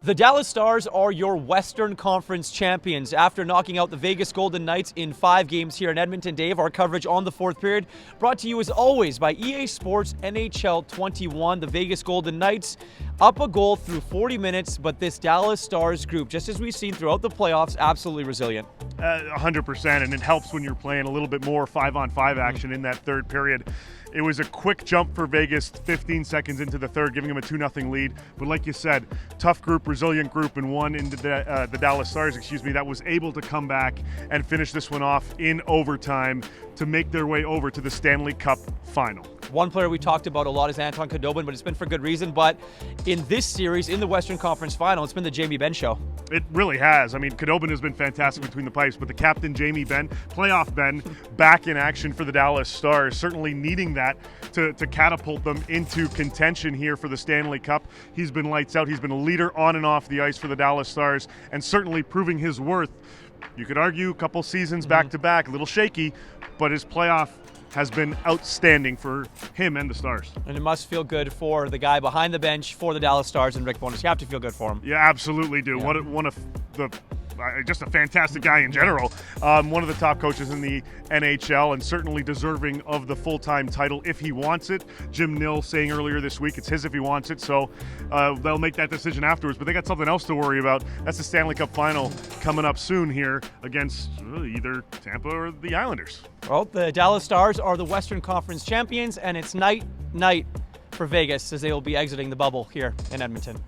The Dallas Stars are your Western Conference champions after knocking out the Vegas Golden Knights in 5 games here in Edmonton. Dave, our coverage on the fourth period brought to you as always by EA Sports NHL 21. The Vegas Golden Knights up a goal through 40 minutes, but this Dallas Stars group, just as we've seen throughout the playoffs, absolutely resilient. 100%, and it helps when you're playing a little bit more 5-on-5 action in that third period. It was a quick jump for Vegas 15 seconds into the third, giving them a 2-0 lead. But like you said, tough group, resilient group, and one into the Dallas Stars, that was able to come back and finish this one off in overtime to make their way over to the Stanley Cup Final. One player we talked about a lot is Anton Khudobin, but it's been for good reason. But in this series, in the Western Conference Final, it's been the Jamie Benn show. It really has. I mean, Khudobin has been fantastic between the pipes, but the captain, Jamie Benn, playoff Ben, back in action for the Dallas Stars, certainly needing that to catapult them into contention here for the Stanley Cup. He's been lights out. He's been a leader on and off the ice for the Dallas Stars, and certainly proving his worth. You could argue a couple seasons back-to-back, a little shaky, but his playoff has been outstanding for him and the Stars. And it must feel good for the guy behind the bench for the Dallas Stars and Rick Bowness. You have to feel good for him. Yeah, absolutely do. Yeah. One of the just a fantastic guy in general. One of the top coaches in the NHL and certainly deserving of the full-time title if he wants it. Jim Nill saying earlier this week it's his if he wants it, so they'll make that decision afterwards. But they got something else to worry about. That's the Stanley Cup Final coming up soon here against either Tampa or the Islanders. Well, the Dallas Stars are the Western Conference champions, and it's night for Vegas as they will be exiting the bubble here in Edmonton.